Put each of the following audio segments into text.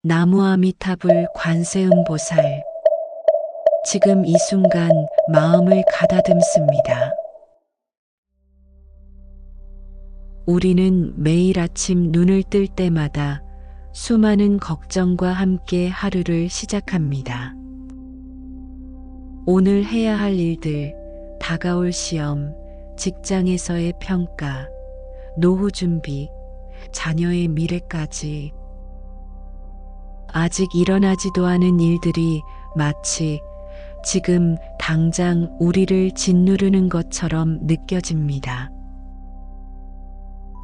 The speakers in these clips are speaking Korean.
나무아미타불 관세음보살. 지금 이 순간 마음을 가다듬습니다. 우리는 매일 아침 눈을 뜰 때마다 수많은 걱정과 함께 하루를 시작합니다. 오늘 해야 할 일들, 다가올 시험, 직장에서의 평가, 노후 준비, 자녀의 미래까지. 아직 일어나지도 않은 일들이 마치 지금 당장 우리를 짓누르는 것처럼 느껴집니다.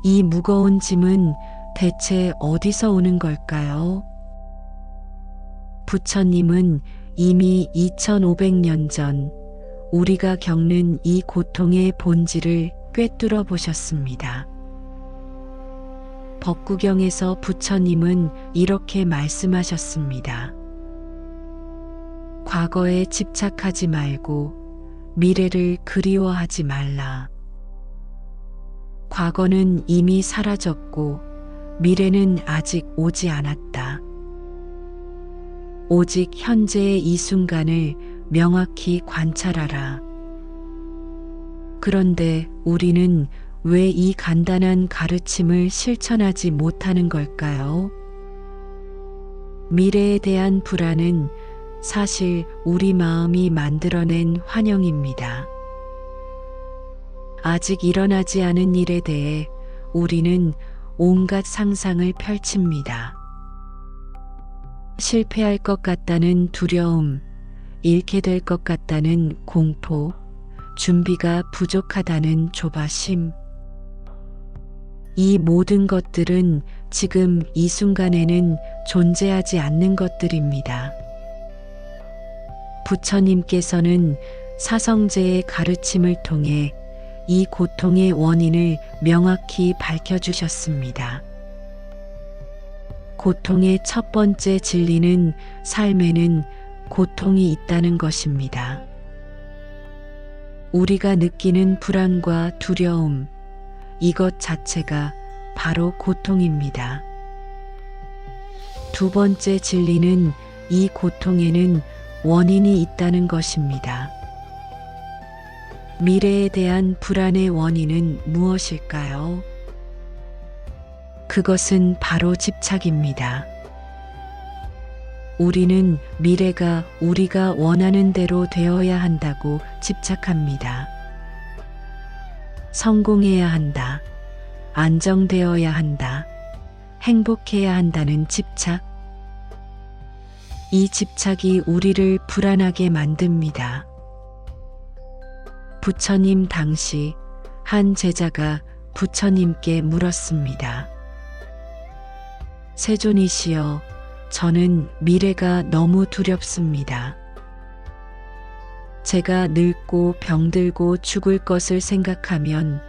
이 무거운 짐은 대체 어디서 오는 걸까요? 부처님은 이미 2500년 전 우리가 겪는 이 고통의 본질을 꿰뚫어 보셨습니다. 법구경에서 부처님은 이렇게 말씀하셨습니다. 과거에 집착하지 말고 미래를 그리워하지 말라. 과거는 이미 사라졌고 미래는 아직 오지 않았다. 오직 현재의 이 순간을 명확히 관찰하라. 그런데 우리는 왜 이 간단한 가르침을 실천하지 못하는 걸까요? 미래에 대한 불안은 사실 우리 마음이 만들어낸 환영입니다. 아직 일어나지 않은 일에 대해 우리는 온갖 상상을 펼칩니다. 실패할 것 같다는 두려움, 잃게 될 것 같다는 공포, 준비가 부족하다는 조바심. 이 모든 것들은 지금 이 순간에는 존재하지 않는 것들입니다. 부처님께서는 사성제의 가르침을 통해 이 고통의 원인을 명확히 밝혀주셨습니다. 고통의 첫 번째 진리는 삶에는 고통이 있다는 것입니다. 우리가 느끼는 불안과 두려움, 이것 자체가 바로 고통입니다. 두 번째 진리는 이 고통에는 원인이 있다는 것입니다. 미래에 대한 불안의 원인은 무엇일까요? 그것은 바로 집착입니다. 우리는 미래가 우리가 원하는 대로 되어야 한다고 집착합니다. 성공해야 한다. 안정되어야 한다. 행복해야 한다는 집착. 이 집착이 우리를 불안하게 만듭니다. 부처님 당시 한 제자가 부처님께 물었습니다. 세존이시여, 저는 미래가 너무 두렵습니다. 제가 늙고 병들고 죽을 것을 생각하면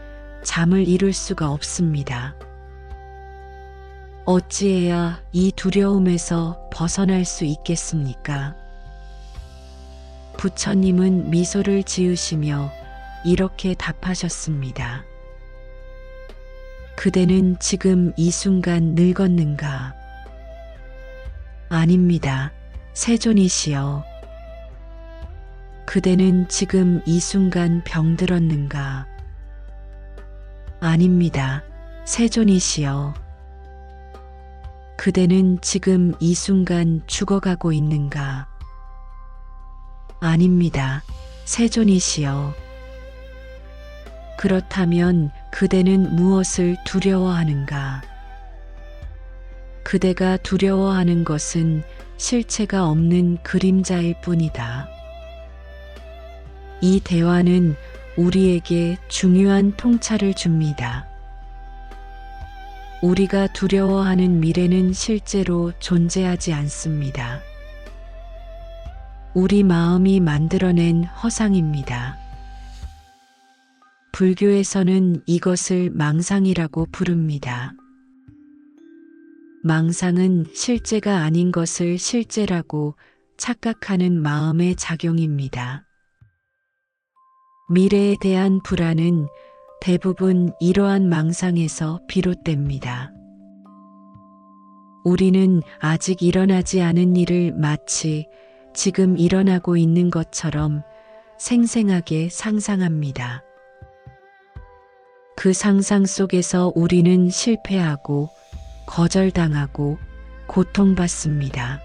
잠을 이룰 수가 없습니다. 어찌해야 이 두려움에서 벗어날 수 있겠습니까? 부처님은 미소를 지으시며 이렇게 답하셨습니다. 그대는 지금 이 순간 늙었는가? 아닙니다. 세존이시여. 그대는 지금 이 순간 병들었는가? 아닙니다. 세존이시여. 그대는 지금 이 순간 죽어가고 있는가? 아닙니다. 세존이시여. 그렇다면 그대는 무엇을 두려워하는가? 그대가 두려워하는 것은 실체가 없는 그림자일 뿐이다. 이 대화는 우리에게 중요한 통찰을 줍니다. 우리가 두려워하는 미래는 실제로 존재하지 않습니다. 우리 마음이 만들어낸 허상입니다. 불교에서는 이것을 망상이라고 부릅니다. 망상은 실제가 아닌 것을 실제라고 착각하는 마음의 작용입니다. 미래에 대한 불안은 대부분 이러한 망상에서 비롯됩니다. 우리는 아직 일어나지 않은 일을 마치 지금 일어나고 있는 것처럼 생생하게 상상합니다. 그 상상 속에서 우리는 실패하고 거절당하고 고통받습니다.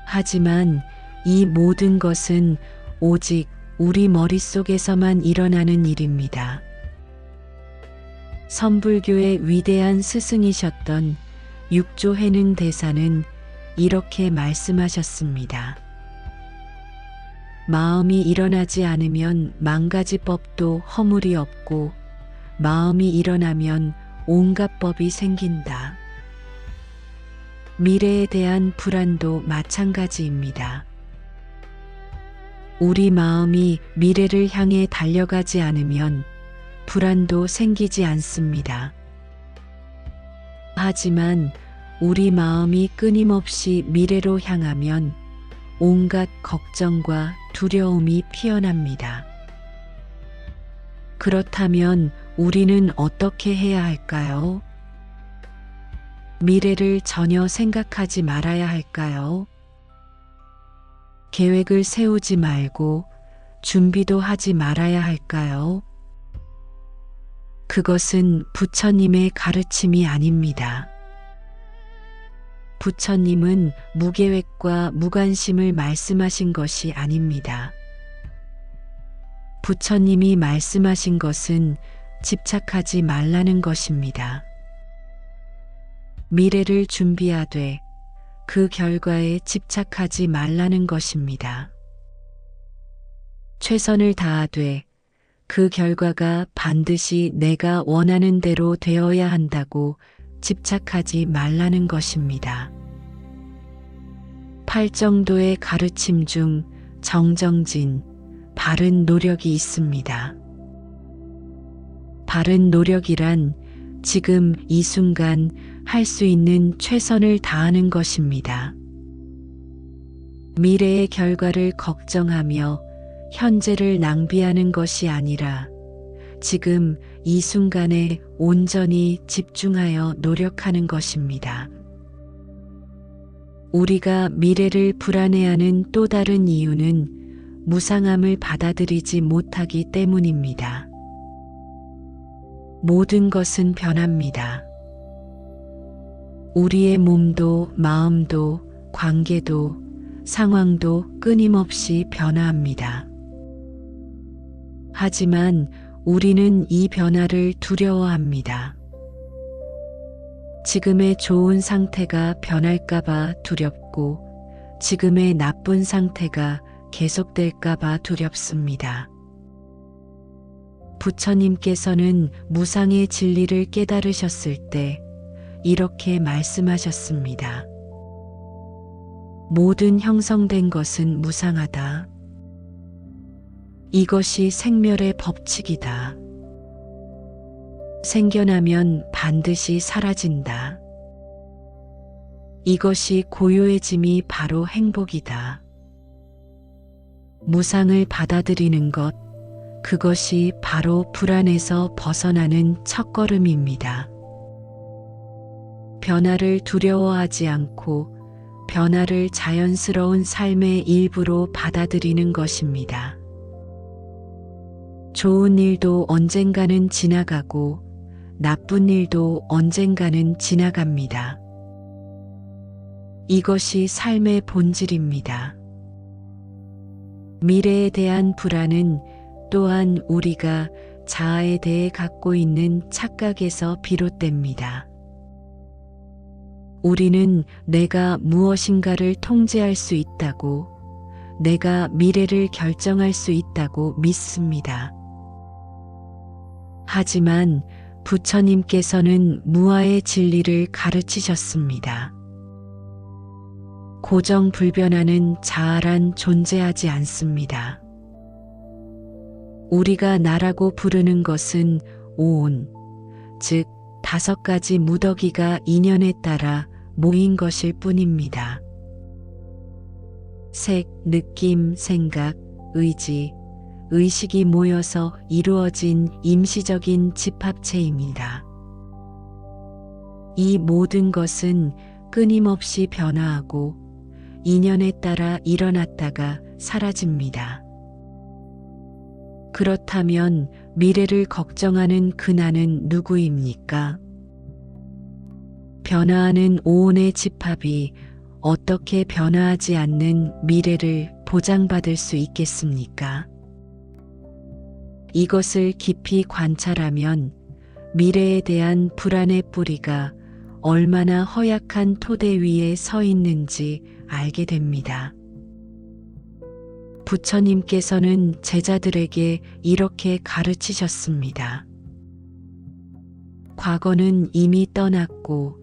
하지만 이 모든 것은 오직 우리 머릿속에서만 일어나는 일입니다. 선불교의 위대한 스승이셨던 육조해능 대사는 이렇게 말씀하셨습니다. 마음이 일어나지 않으면 망가지법도 허물이 없고 마음이 일어나면 온갖 법이 생긴다. 미래에 대한 불안도 마찬가지입니다. 우리 마음이 미래를 향해 달려가지 않으면 불안도 생기지 않습니다. 하지만 우리 마음이 끊임없이 미래로 향하면 온갖 걱정과 두려움이 피어납니다. 그렇다면 우리는 어떻게 해야 할까요? 미래를 전혀 생각하지 말아야 할까요? 계획을 세우지 말고 준비도 하지 말아야 할까요? 그것은 부처님의 가르침이 아닙니다. 부처님은 무계획과 무관심을 말씀하신 것이 아닙니다. 부처님이 말씀하신 것은 집착하지 말라는 것입니다. 미래를 준비하되 그 결과에 집착하지 말라는 것입니다. 최선을 다하되 그 결과가 반드시 내가 원하는 대로 되어야 한다고 집착하지 말라는 것입니다. 팔정도의 가르침 중 정정진, 바른 노력이 있습니다. 바른 노력이란 지금 이 순간 할 수 있는 최선을 다하는 것입니다. 미래의 결과를 걱정하며 현재를 낭비하는 것이 아니라 지금 이 순간에 온전히 집중하여 노력하는 것입니다. 우리가 미래를 불안해하는 또 다른 이유는 무상함을 받아들이지 못하기 때문입니다. 모든 것은 변합니다. 우리의 몸도 마음도 관계도 상황도 끊임없이 변화합니다. 하지만 우리는 이 변화를 두려워합니다. 지금의 좋은 상태가 변할까봐 두렵고 지금의 나쁜 상태가 계속될까봐 두렵습니다. 부처님께서는 무상의 진리를 깨달으셨을 때 이렇게 말씀하셨습니다. 모든 형성된 것은 무상하다. 이것이 생멸의 법칙이다. 생겨나면 반드시 사라진다. 이것이 고요해짐이 바로 행복이다. 무상을 받아들이는 것, 그것이 바로 불안에서 벗어나는 첫걸음입니다. 변화를 두려워하지 않고 변화를 자연스러운 삶의 일부로 받아들이는 것입니다. 좋은 일도 언젠가는 지나가고 나쁜 일도 언젠가는 지나갑니다. 이것이 삶의 본질입니다. 미래에 대한 불안은 또한 우리가 자아에 대해 갖고 있는 착각에서 비롯됩니다. 우리는 내가 무엇인가를 통제할 수 있다고, 내가 미래를 결정할 수 있다고 믿습니다. 하지만 부처님께서는 무아의 진리를 가르치셨습니다. 고정불변하는 자아란 존재하지 않습니다. 우리가 나라고 부르는 것은 오온, 즉 5가지 무더기가 인연에 따라 모인 것일 뿐입니다. 색, 느낌, 생각, 의지, 의식이 모여서 이루어진 임시적인 집합체입니다. 이 모든 것은 끊임없이 변화하고 인연에 따라 일어났다가 사라집니다. 그렇다면 미래를 걱정하는 그나는 누구입니까? 변화하는 오온의 집합이 어떻게 변화하지 않는 미래를 보장받을 수 있겠습니까? 이것을 깊이 관찰하면 미래에 대한 불안의 뿌리가 얼마나 허약한 토대 위에 서 있는지 알게 됩니다. 부처님께서는 제자들에게 이렇게 가르치셨습니다. 과거는 이미 떠났고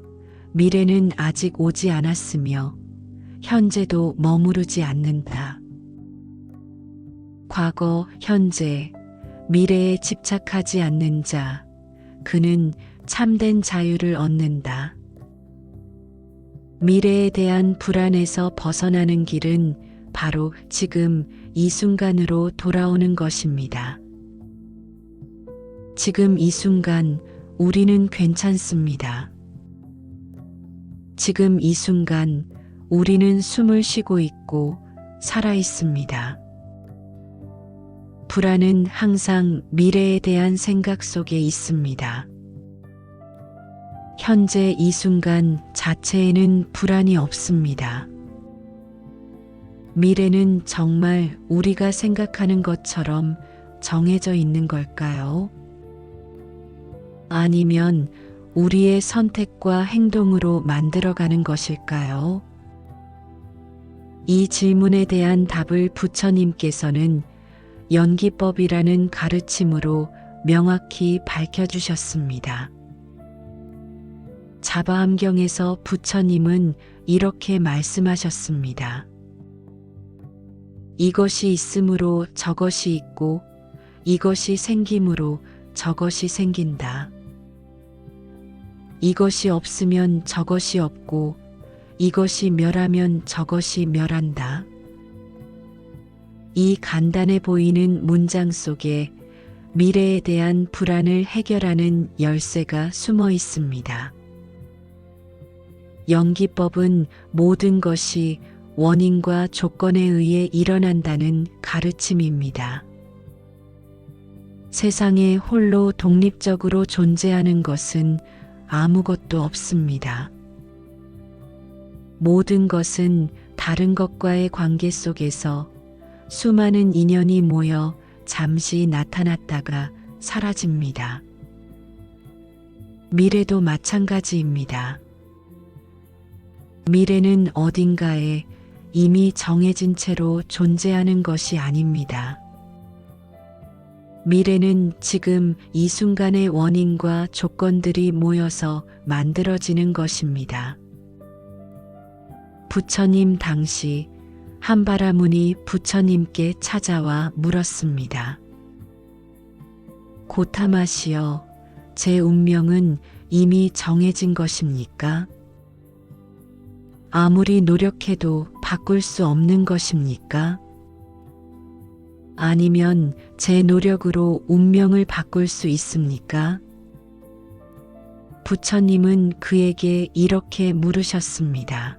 미래는 아직 오지 않았으며 현재도 머무르지 않는다. 과거, 현재, 미래에 집착하지 않는 자, 그는 참된 자유를 얻는다. 미래에 대한 불안에서 벗어나는 길은 바로 지금 이 순간으로 돌아오는 것입니다. 지금 이 순간 우리는 괜찮습니다. 지금 이 순간 우리는 숨을 쉬고 있고 살아 있습니다. 불안은 항상 미래에 대한 생각 속에 있습니다. 현재 이 순간 자체에는 불안이 없습니다. 미래는 정말 우리가 생각하는 것처럼 정해져 있는 걸까요? 아니면 우리의 선택과 행동으로 만들어가는 것일까요? 이 질문에 대한 답을 부처님께서는 연기법이라는 가르침으로 명확히 밝혀주셨습니다. 자바암경에서 부처님은 이렇게 말씀하셨습니다. 이것이 있으므로 저것이 있고 이것이 생김으로 저것이 생긴다. 이것이 없으면 저것이 없고 이것이 멸하면 저것이 멸한다. 이 간단해 보이는 문장 속에 미래에 대한 불안을 해결하는 열쇠가 숨어 있습니다. 연기법은 모든 것이 원인과 조건에 의해 일어난다는 가르침입니다. 세상에 홀로 독립적으로 존재하는 것은 아무것도 없습니다. 모든 것은 다른 것과의 관계 속에서 수많은 인연이 모여 잠시 나타났다가 사라집니다. 미래도 마찬가지입니다. 미래는 어딘가에 이미 정해진 채로 존재하는 것이 아닙니다. 미래는 지금 이 순간의 원인과 조건들이 모여서 만들어지는 것입니다. 부처님 당시 한바라문이 부처님께 찾아와 물었습니다. 고타마시여, 제 운명은 이미 정해진 것입니까? 아무리 노력해도 바꿀 수 없는 것입니까? 아니면 제 노력으로 운명을 바꿀 수 있습니까? 부처님은 그에게 이렇게 물으셨습니다.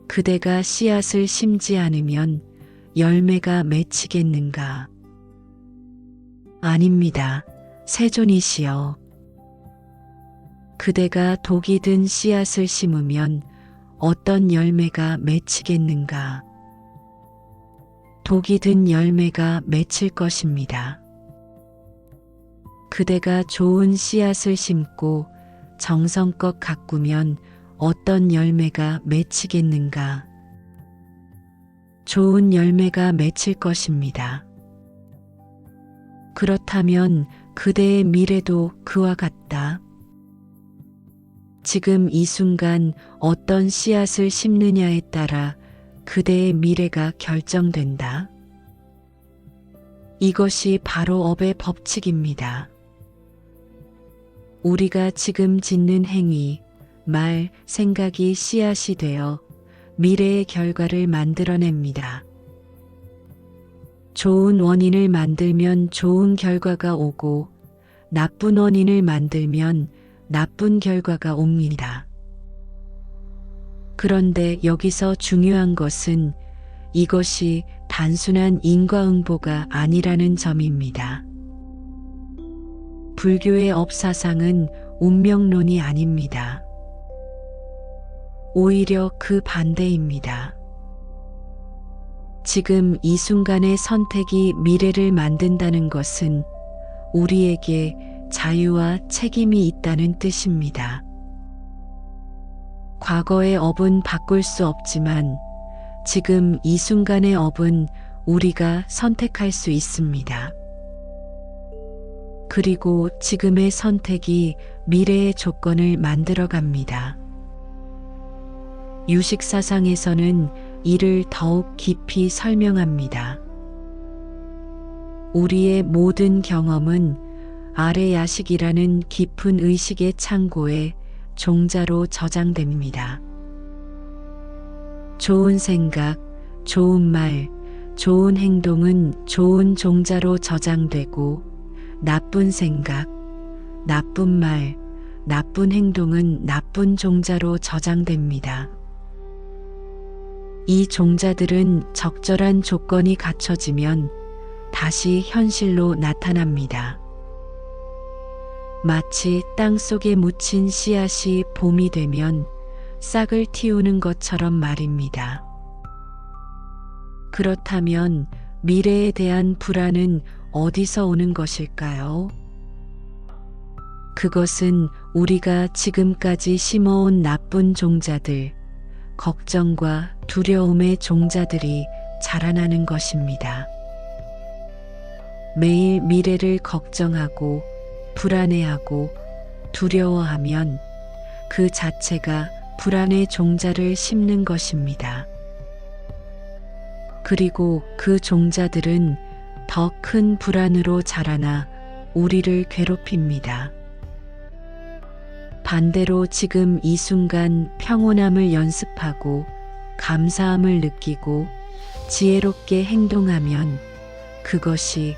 그대가 씨앗을 심지 않으면 열매가 맺히겠는가? 아닙니다. 세존이시여. 그대가 독이 든 씨앗을 심으면 어떤 열매가 맺히겠는가? 독이 든 열매가 맺힐 것입니다. 그대가 좋은 씨앗을 심고 정성껏 가꾸면 어떤 열매가 맺히겠는가? 좋은 열매가 맺힐 것입니다. 그렇다면 그대의 미래도 그와 같다. 지금 이 순간 어떤 씨앗을 심느냐에 따라 그대의 미래가 결정된다. 이것이 바로 업의 법칙입니다. 우리가 지금 짓는 행위, 말, 생각이 씨앗이 되어 미래의 결과를 만들어냅니다. 좋은 원인을 만들면 좋은 결과가 오고 나쁜 원인을 만들면 나쁜 결과가 옵니다. 그런데 여기서 중요한 것은 이것이 단순한 인과응보가 아니라는 점입니다. 불교의 업사상은 운명론이 아닙니다. 오히려 그 반대입니다. 지금 이 순간의 선택이 미래를 만든다는 것은 우리에게 자유와 책임이 있다는 뜻입니다. 과거의 업은 바꿀 수 없지만 지금 이 순간의 업은 우리가 선택할 수 있습니다. 그리고 지금의 선택이 미래의 조건을 만들어갑니다. 유식사상에서는 이를 더욱 깊이 설명합니다. 우리의 모든 경험은 아래야식이라는 깊은 의식의 창고에 종자로 저장됩니다. 좋은 생각, 좋은 말, 좋은 행동은 좋은 종자로 저장되고 나쁜 생각, 나쁜 말, 나쁜 행동은 나쁜 종자로 저장됩니다. 이 종자들은 적절한 조건이 갖춰지면 다시 현실로 나타납니다. 마치 땅 속에 묻힌 씨앗이 봄이 되면 싹을 틔우는 것처럼 말입니다. 그렇다면 미래에 대한 불안은 어디서 오는 것일까요? 그것은 우리가 지금까지 심어온 나쁜 종자들, 걱정과 두려움의 종자들이 자라나는 것입니다. 매일 미래를 걱정하고 불안해하고 두려워하면 그 자체가 불안의 종자를 심는 것입니다. 그리고 그 종자들은 더 큰 불안으로 자라나 우리를 괴롭힙니다. 반대로 지금 이 순간 평온함을 연습하고 감사함을 느끼고 지혜롭게 행동하면 그것이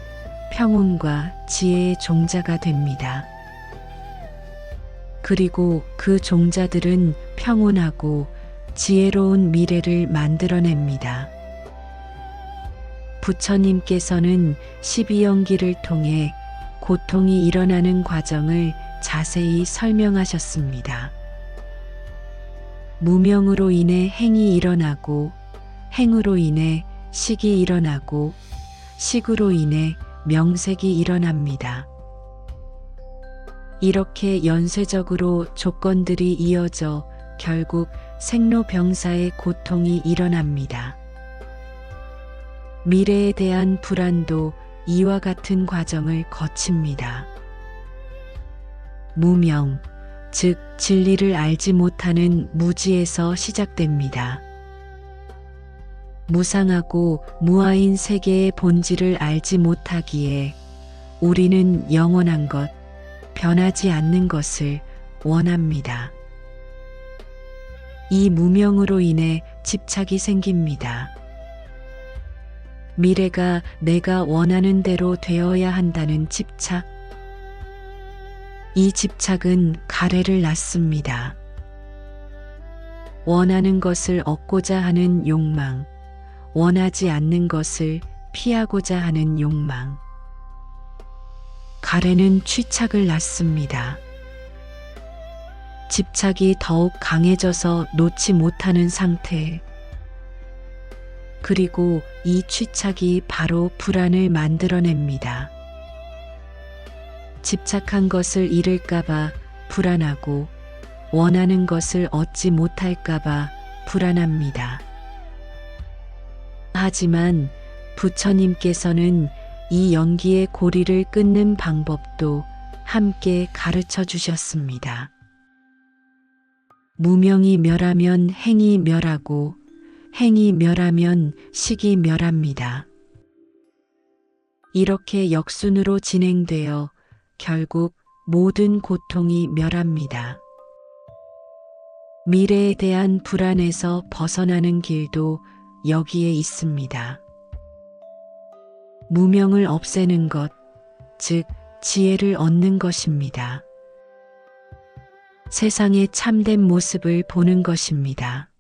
평온과 지혜의 종자가 됩니다. 그리고 그 종자들은 평온하고 지혜로운 미래를 만들어냅니다. 부처님께서는 12연기를 통해 고통이 일어나는 과정을 자세히 설명하셨습니다. 무명으로 인해 행이 일어나고, 행으로 인해 식이 일어나고, 식으로 인해 명색이 일어납니다. 이렇게 연쇄적으로 조건들이 이어져 결국 생로병사의 고통이 일어납니다. 미래에 대한 불안도 이와 같은 과정을 거칩니다. 무명, 즉 진리를 알지 못하는 무지에서 시작됩니다. 무상하고 무아인 세계의 본질을 알지 못하기에 우리는 영원한 것, 변하지 않는 것을 원합니다. 이 무명으로 인해 집착이 생깁니다. 미래가 내가 원하는 대로 되어야 한다는 집착. 이 집착은 가래를 낳습니다. 원하는 것을 얻고자 하는 욕망, 원하지 않는 것을 피하고자 하는 욕망. 가래는 취착을 낳습니다. 집착이 더욱 강해져서 놓지 못하는 상태. 그리고 이 취착이 바로 불안을 만들어냅니다. 집착한 것을 잃을까봐 불안하고 원하는 것을 얻지 못할까봐 불안합니다. 하지만 부처님께서는 이 연기의 고리를 끊는 방법도 함께 가르쳐 주셨습니다. 무명이 멸하면 행이 멸하고 행이 멸하면 식이 멸합니다. 이렇게 역순으로 진행되어 결국 모든 고통이 멸합니다. 미래에 대한 불안에서 벗어나는 길도 여기에 있습니다. 무명을 없애는 것, 즉 지혜를 얻는 것입니다. 세상의 참된 모습을 보는 것입니다.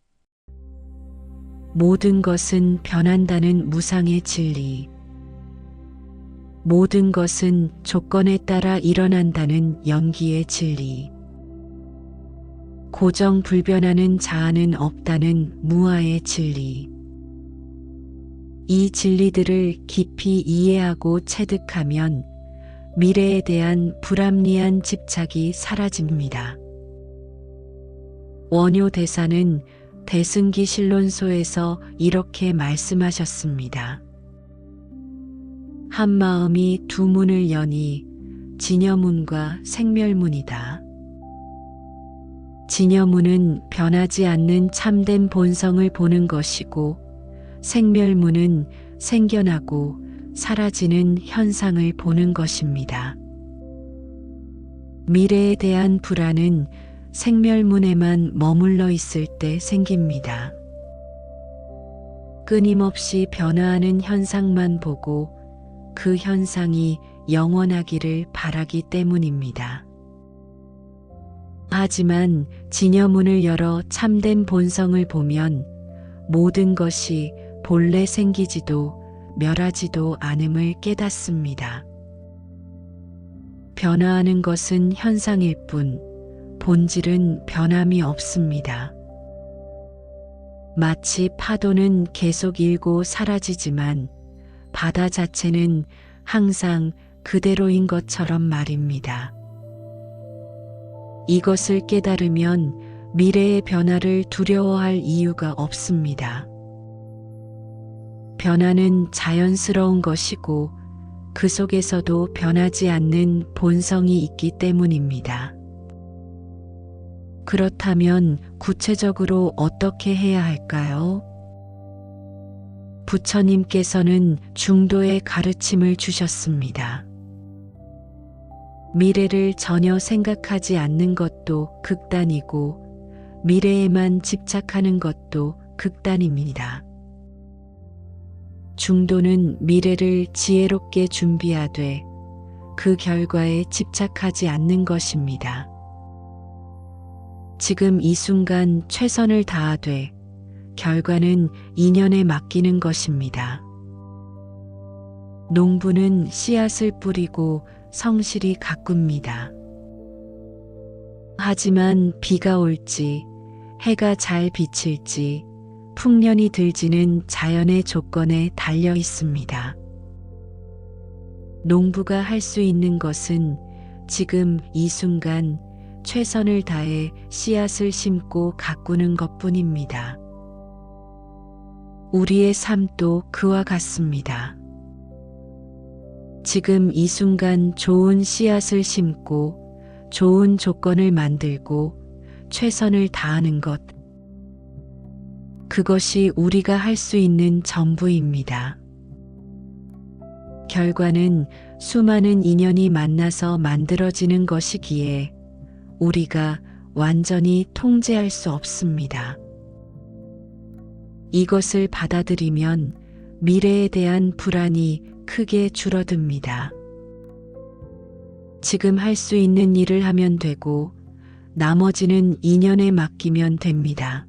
모든 것은 변한다는 무상의 진리. 모든 것은 조건에 따라 일어난다는 연기의 진리. 고정 불변하는 자아는 없다는 무아의 진리. 이 진리들을 깊이 이해하고 체득하면 미래에 대한 불합리한 집착이 사라집니다. 원효 대사는 대승기신론소에서 이렇게 말씀하셨습니다. 한 마음이 두 문을 여니 진여문과 생멸문이다. 진여문은 변하지 않는 참된 본성을 보는 것이고 생멸문은 생겨나고 사라지는 현상을 보는 것입니다. 미래에 대한 불안은 생멸문에만 머물러 있을 때 생깁니다. 끊임없이 변화하는 현상만 보고 그 현상이 영원하기를 바라기 때문입니다. 하지만 진여문을 열어 참된 본성을 보면 모든 것이 본래 생기지도 멸하지도 않음을 깨닫습니다. 변화하는 것은 현상일 뿐 본질은 변함이 없습니다. 마치 파도는 계속 일고 사라지지만 바다 자체는 항상 그대로인 것처럼 말입니다. 이것을 깨달으면 미래의 변화를 두려워할 이유가 없습니다. 변화는 자연스러운 것이고 그 속에서도 변하지 않는 본성이 있기 때문입니다. 그렇다면 구체적으로 어떻게 해야 할까요? 부처님께서는 중도의 가르침을 주셨습니다. 미래를 전혀 생각하지 않는 것도 극단이고 미래에만 집착하는 것도 극단입니다. 중도는 미래를 지혜롭게 준비하되 그 결과에 집착하지 않는 것입니다. 지금 이 순간 최선을 다하되 결과는 인연에 맡기는 것입니다. 농부는 씨앗을 뿌리고 성실히 가꿉니다. 하지만 비가 올지 해가 잘 비칠지 풍년이 들지는 자연의 조건에 달려 있습니다. 농부가 할 수 있는 것은 지금 이 순간 최선을 다해 씨앗을 심고 가꾸는 것뿐입니다. 우리의 삶도 그와 같습니다. 지금 이 순간 좋은 씨앗을 심고 좋은 조건을 만들고 최선을 다하는 것, 그것이 우리가 할 수 있는 전부입니다. 결과는 수많은 인연이 만나서 만들어지는 것이기에 우리가 완전히 통제할 수 없습니다. 이것을 받아들이면 미래에 대한 불안이 크게 줄어듭니다. 지금 할 수 있는 일을 하면 되고 나머지는 인연에 맡기면 됩니다.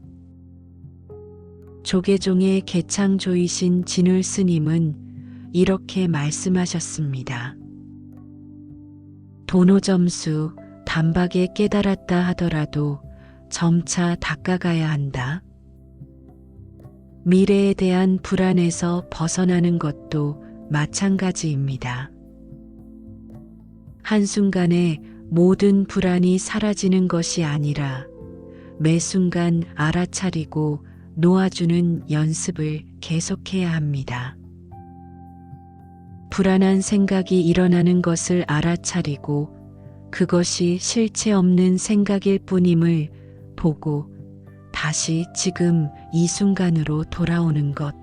조계종의 개창조이신 진울 스님은 이렇게 말씀하셨습니다. 도노점수 단박에 깨달았다 하더라도 점차 닦아가야 한다. 미래에 대한 불안에서 벗어나는 것도 마찬가지입니다. 한순간에 모든 불안이 사라지는 것이 아니라 매 순간 알아차리고 놓아주는 연습을 계속해야 합니다. 불안한 생각이 일어나는 것을 알아차리고 그것이 실체 없는 생각일 뿐임을 보고 다시 지금 이 순간으로 돌아오는 것.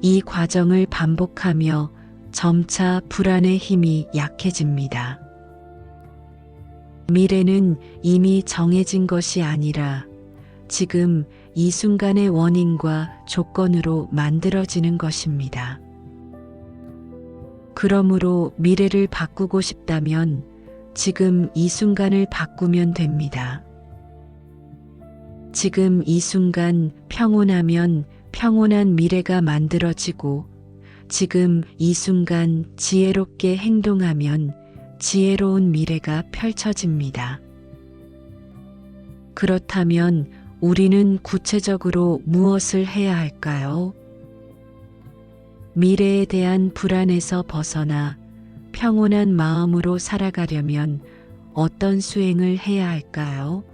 이 과정을 반복하며 점차 불안의 힘이 약해집니다. 미래는 이미 정해진 것이 아니라 지금 이 순간의 원인과 조건으로 만들어지는 것입니다. 그러므로 미래를 바꾸고 싶다면 지금 이 순간을 바꾸면 됩니다. 지금 이 순간 평온하면 평온한 미래가 만들어지고, 지금 이 순간 지혜롭게 행동하면 지혜로운 미래가 펼쳐집니다. 그렇다면 우리는 구체적으로 무엇을 해야 할까요? 미래에 대한 불안에서 벗어나 평온한 마음으로 살아가려면 어떤 수행을 해야 할까요?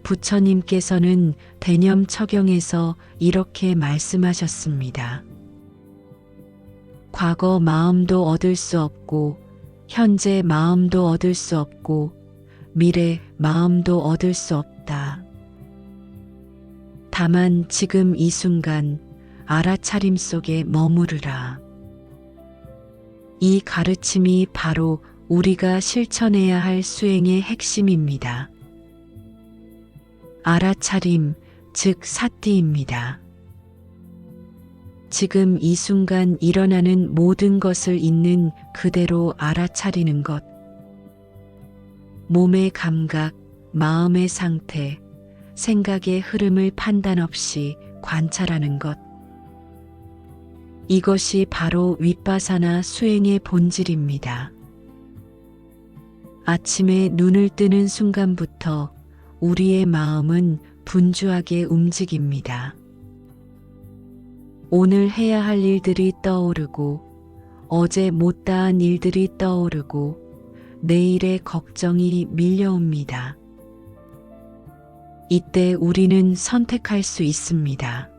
부처님께서는 대념 처경에서 이렇게 말씀하셨습니다. 과거 마음도 얻을 수 없고, 현재 마음도 얻을 수 없고, 미래 마음도 얻을 수 없다. 다만 지금 이 순간 알아차림 속에 머무르라. 이 가르침이 바로 우리가 실천해야 할 수행의 핵심입니다. 알아차림, 즉 사티입니다. 지금 이 순간 일어나는 모든 것을 있는 그대로 알아차리는 것. 몸의 감각, 마음의 상태, 생각의 흐름을 판단 없이 관찰하는 것. 이것이 바로 윗바사나 수행의 본질입니다. 아침에 눈을 뜨는 순간부터 우리의 마음은 분주하게 움직입니다. 오늘 해야 할 일들이 떠오르고, 어제 못다한 일들이 떠오르고, 내일의 걱정이 밀려옵니다. 이때 우리는 선택할 수 있습니다.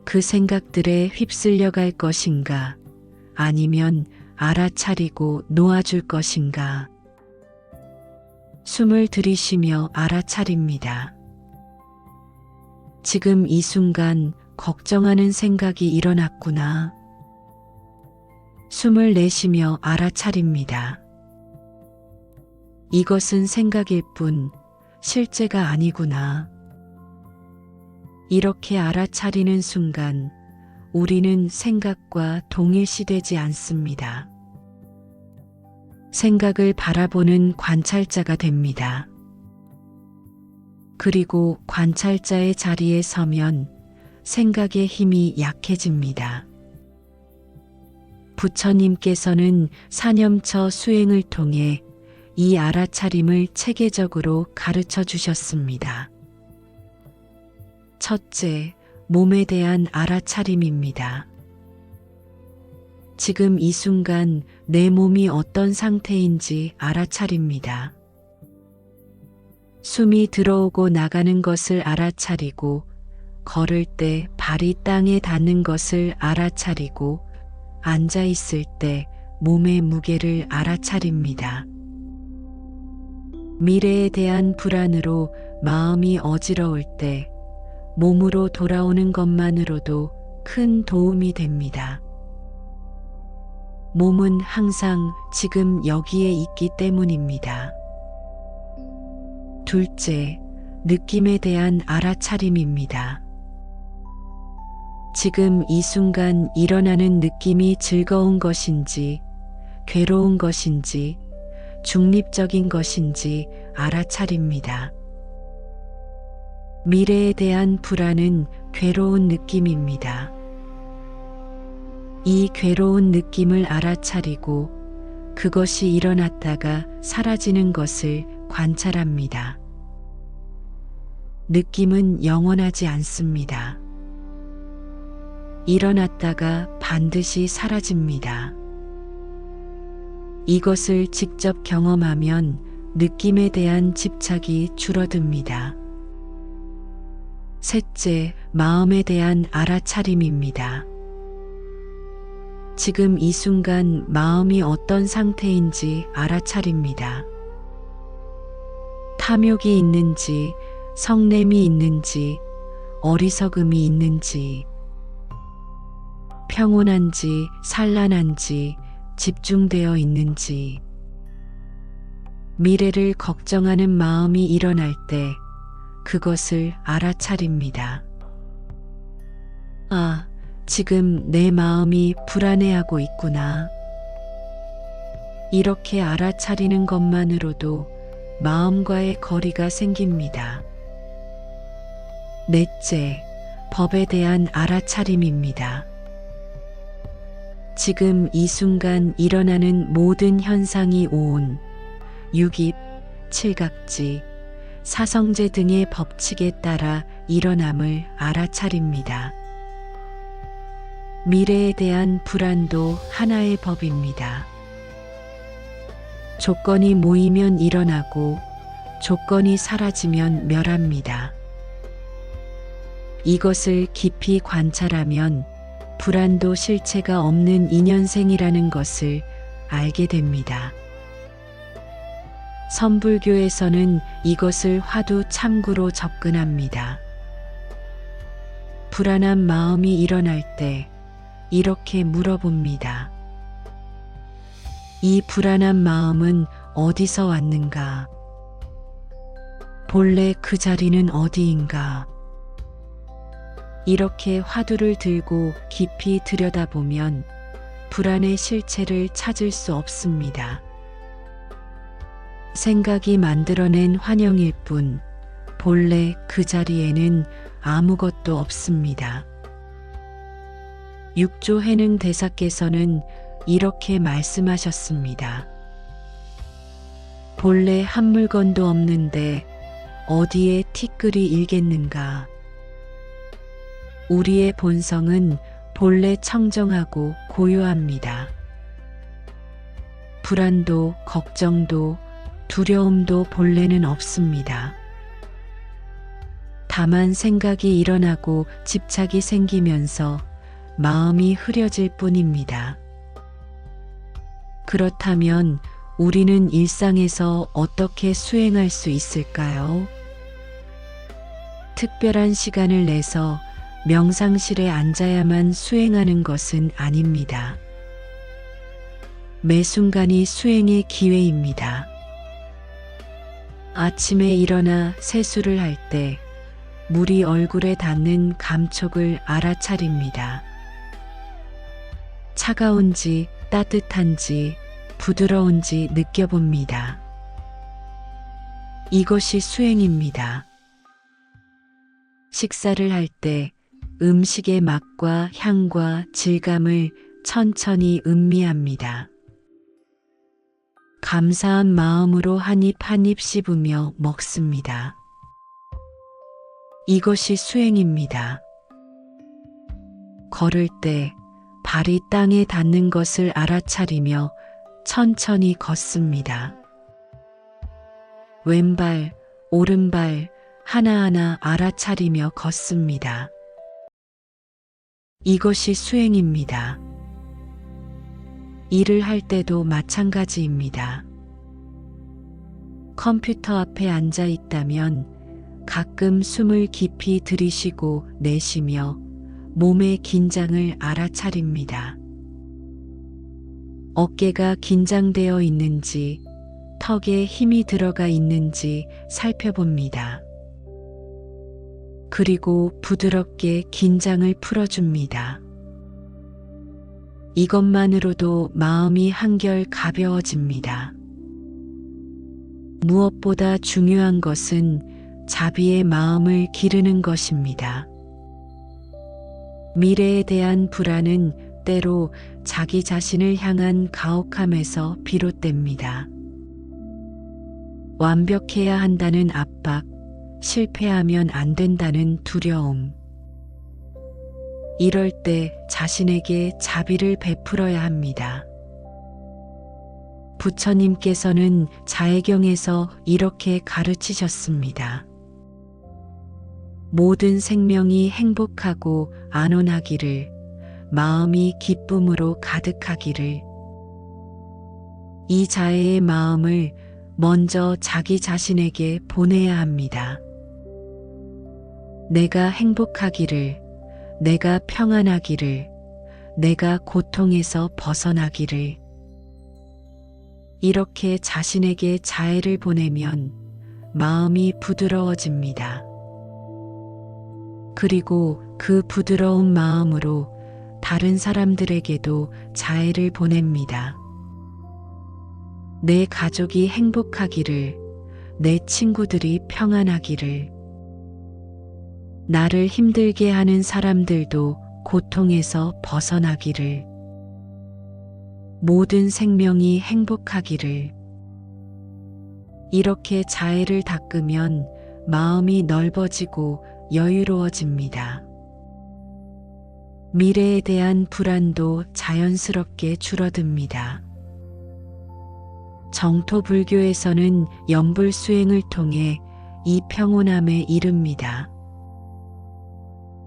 그 생각들에 휩쓸려 갈 것인가, 아니면 알아차리고 놓아줄 것인가. 숨을 들이쉬며 알아차립니다. 지금 이 순간 걱정하는 생각이 일어났구나. 숨을 내쉬며 알아차립니다. 이것은 생각일 뿐 실제가 아니구나. 이렇게 알아차리는 순간 우리는 생각과 동일시되지 않습니다. 생각을 바라보는 관찰자가 됩니다. 그리고 관찰자의 자리에 서면 생각의 힘이 약해집니다. 부처님께서는 사념처 수행을 통해 이 알아차림을 체계적으로 가르쳐 주셨습니다. 첫째, 몸에 대한 알아차림입니다. 지금 이 순간 내 몸이 어떤 상태인지 알아차립니다. 숨이 들어오고 나가는 것을 알아차리고, 걸을 때 발이 땅에 닿는 것을 알아차리고, 앉아 있을 때 몸의 무게를 알아차립니다. 미래에 대한 불안으로 마음이 어지러울 때 몸으로 돌아오는 것만으로도 큰 도움이 됩니다. 몸은 항상 지금 여기에 있기 때문입니다. 둘째, 느낌에 대한 알아차림입니다. 지금 이 순간 일어나는 느낌이 즐거운 것인지, 괴로운 것인지, 중립적인 것인지 알아차립니다. 미래에 대한 불안은 괴로운 느낌입니다. 이 괴로운 느낌을 알아차리고 그것이 일어났다가 사라지는 것을 관찰합니다. 느낌은 영원하지 않습니다. 일어났다가 반드시 사라집니다. 이것을 직접 경험하면 느낌에 대한 집착이 줄어듭니다. 셋째, 마음에 대한 알아차림입니다. 지금 이 순간 마음이 어떤 상태인지 알아차립니다. 탐욕이 있는지, 성냄이 있는지, 어리석음이 있는지, 평온한지, 산란한지, 집중되어 있는지, 미래를 걱정하는 마음이 일어날 때 그것을 알아차립니다. 아, 지금 내 마음이 불안해하고 있구나. 이렇게 알아차리는 것만으로도 마음과의 거리가 생깁니다. 넷째, 법에 대한 알아차림입니다. 지금 이 순간 일어나는 모든 현상이 오온, 육입, 칠각지, 사성제 등의 법칙에 따라 일어남을 알아차립니다. 미래에 대한 불안도 하나의 법입니다. 조건이 모이면 일어나고 조건이 사라지면 멸합니다. 이것을 깊이 관찰하면 불안도 실체가 없는 인연생이라는 것을 알게 됩니다. 선불교에서는 이것을 화두 참구로 접근합니다. 불안한 마음이 일어날 때 이렇게 물어봅니다. 이 불안한 마음은 어디서 왔는가? 본래 그 자리는 어디인가? 이렇게 화두를 들고 깊이 들여다보면 불안의 실체를 찾을 수 없습니다. 생각이 만들어낸 환영일 뿐 본래 그 자리에는 아무것도 없습니다. 육조 해능 대사께서는 이렇게 말씀하셨습니다. 본래 한 물건도 없는데 어디에 티끌이 일겠는가? 우리의 본성은 본래 청정하고 고요합니다. 불안도, 걱정도, 두려움도 본래는 없습니다. 다만 생각이 일어나고 집착이 생기면서 마음이 흐려질 뿐입니다. 그렇다면 우리는 일상에서 어떻게 수행할 수 있을까요? 특별한 시간을 내서 명상실에 앉아야만 수행하는 것은 아닙니다. 매 순간이 수행의 기회입니다. 아침에 일어나 세수를 할 때 물이 얼굴에 닿는 감촉을 알아차립니다. 차가운지 따뜻한지 부드러운지 느껴봅니다. 이것이 수행입니다. 식사를 할 때 음식의 맛과 향과 질감을 천천히 음미합니다. 감사한 마음으로 한 입 한 입 씹으며 먹습니다. 이것이 수행입니다. 걸을 때 발이 땅에 닿는 것을 알아차리며 천천히 걷습니다. 왼발, 오른발 하나하나 알아차리며 걷습니다. 이것이 수행입니다. 일을 할 때도 마찬가지입니다. 컴퓨터 앞에 앉아 있다면 가끔 숨을 깊이 들이쉬고 내쉬며 몸의 긴장을 알아차립니다. 어깨가 긴장되어 있는지, 턱에 힘이 들어가 있는지 살펴봅니다. 그리고 부드럽게 긴장을 풀어줍니다. 이것만으로도 마음이 한결 가벼워집니다. 무엇보다 중요한 것은 자비의 마음을 기르는 것입니다. 미래에 대한 불안은 때로 자기 자신을 향한 가혹함에서 비롯됩니다. 완벽해야 한다는 압박, 실패하면 안 된다는 두려움. 이럴 때 자신에게 자비를 베풀어야 합니다. 부처님께서는 자애경에서 이렇게 가르치셨습니다. 모든 생명이 행복하고 안온하기를, 마음이 기쁨으로 가득하기를. 이 자애의 마음을 먼저 자기 자신에게 보내야 합니다. 내가 행복하기를, 내가 평안하기를, 내가 고통에서 벗어나기를. 이렇게 자신에게 자애를 보내면 마음이 부드러워집니다. 그리고 그 부드러운 마음으로 다른 사람들에게도 자애를 보냅니다. 내 가족이 행복하기를, 내 친구들이 평안하기를, 나를 힘들게 하는 사람들도 고통에서 벗어나기를, 모든 생명이 행복하기를. 이렇게 자애를 닦으면 마음이 넓어지고 여유로워집니다. 미래에 대한 불안도 자연스럽게 줄어듭니다. 정토 불교에서는 연불 수행을 통해 이 평온함에 이릅니다.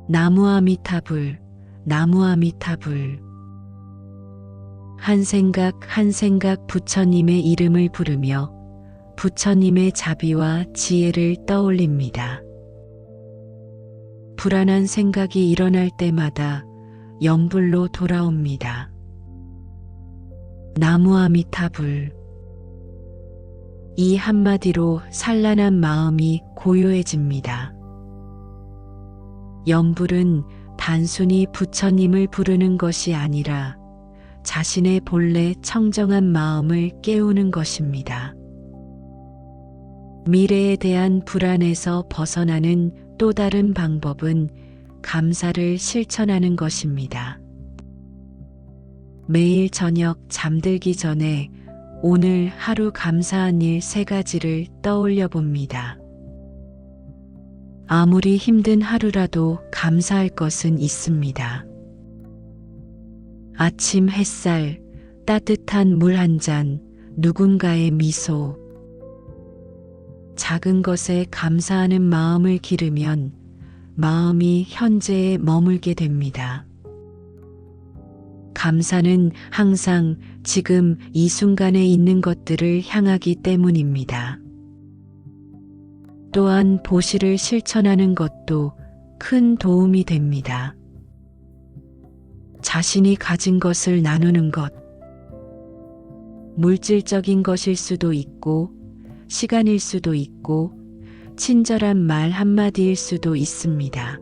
나무아미타불, 나무아미타불. 한 생각 한 생각 부처님의 이름을 부르며 부처님의 자비와 지혜를 떠올립니다. 불안한 생각이 일어날 때마다 연불로 돌아옵니다. 나무아미타불. 이 한마디로 산란한 마음이 고요해집니다. 연불은 단순히 부처님을 부르는 것이 아니라 자신의 본래 청정한 마음을 깨우는 것입니다. 미래에 대한 불안에서 벗어나는 또 다른 방법은 감사를 실천하는 것입니다. 매일 저녁 잠들기 전에 오늘 하루 감사한 일 3가지를 떠올려 봅니다. 아무리 힘든 하루라도 감사할 것은 있습니다. 아침 햇살, 따뜻한 물 한 잔, 누군가의 미소. 작은 것에 감사하는 마음을 기르면 마음이 현재에 머물게 됩니다. 감사는 항상 지금 이 순간에 있는 것들을 향하기 때문입니다. 또한 보시를 실천하는 것도 큰 도움이 됩니다. 자신이 가진 것을 나누는 것, 물질적인 것일 수도 있고, 시간일 수도 있고, 친절한 말 한마디일 수도 있습니다.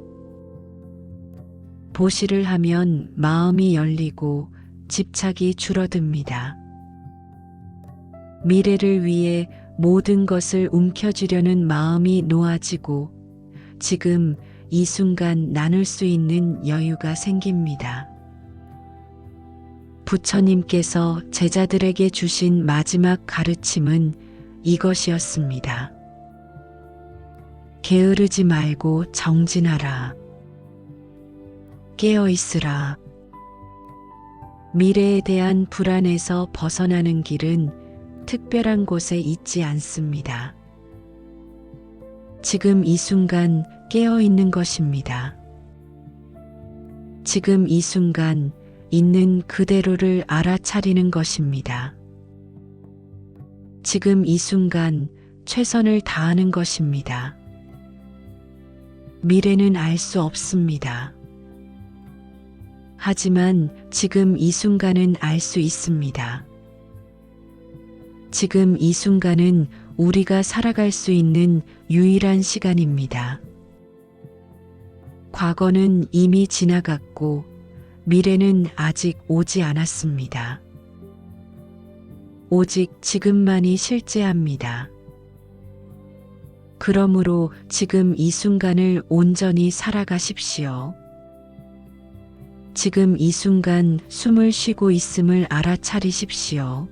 보시를 하면 마음이 열리고 집착이 줄어듭니다. 미래를 위해 모든 것을 움켜쥐려는 마음이 놓아지고 지금 이 순간 나눌 수 있는 여유가 생깁니다. 부처님께서 제자들에게 주신 마지막 가르침은 이것이었습니다. 게으르지 말고 정진하라. 깨어있으라. 미래에 대한 불안에서 벗어나는 길은 특별한 곳에 있지 않습니다. 지금 이 순간 깨어 있는 것입니다. 지금 이 순간 있는 그대로를 알아차리는 것입니다. 지금 이 순간 최선을 다하는 것입니다. 미래는 알 수 없습니다. 하지만 지금 이 순간은 알 수 있습니다. 지금 이 순간은 우리가 살아갈 수 있는 유일한 시간입니다. 과거는 이미 지나갔고 미래는 아직 오지 않았습니다. 오직 지금만이 실제합니다. 그러므로 지금 이 순간을 온전히 살아가십시오. 지금 이 순간 숨을 쉬고 있음을 알아차리십시오.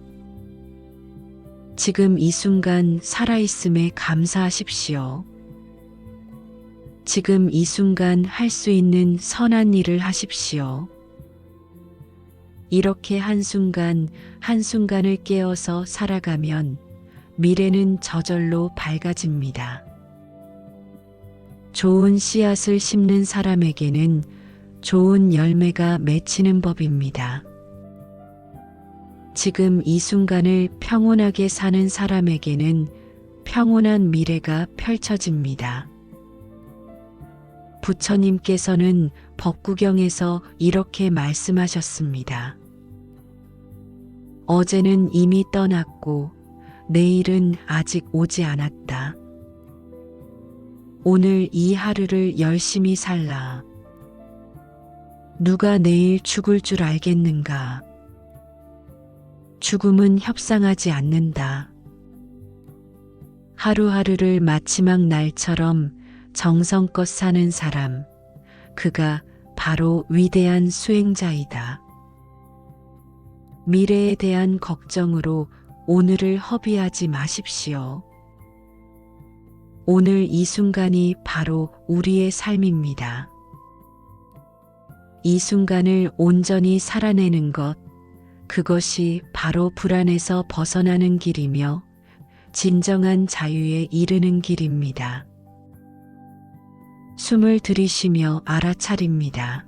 지금 이 순간 살아있음에 감사하십시오. 지금 이 순간 할 수 있는 선한 일을 하십시오. 이렇게 한순간 한순간을 깨어서 살아가면 미래는 저절로 밝아집니다. 좋은 씨앗을 심는 사람에게는 좋은 열매가 맺히는 법입니다. 지금 이 순간을 평온하게 사는 사람에게는 평온한 미래가 펼쳐집니다. 부처님께서는 법구경에서 이렇게 말씀하셨습니다. 어제는 이미 떠났고 내일은 아직 오지 않았다. 오늘 이 하루를 열심히 살라. 누가 내일 죽을 줄 알겠는가? 죽음은 협상하지 않는다. 하루하루를 마지막 날처럼 정성껏 사는 사람, 그가 바로 위대한 수행자이다. 미래에 대한 걱정으로 오늘을 허비하지 마십시오. 오늘 이 순간이 바로 우리의 삶입니다. 이 순간을 온전히 살아내는 것, 그것이 바로 불안에서 벗어나는 길이며 진정한 자유에 이르는 길입니다. 숨을 들이쉬며 알아차립니다.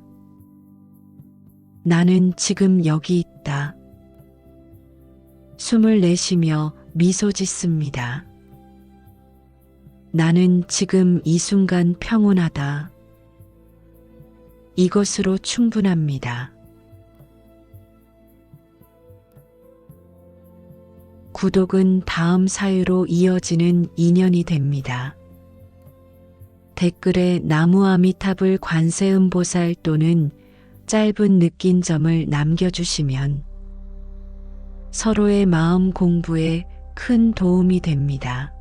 나는 지금 여기 있다. 숨을 내쉬며 미소 짓습니다. 나는 지금 이 순간 평온하다. 이것으로 충분합니다. 구독은 다음 사유로 이어지는 인연이 됩니다. 댓글에 나무 아미타불 관세음보살 또는 짧은 느낀 점을 남겨주시면 서로의 마음 공부에 큰 도움이 됩니다.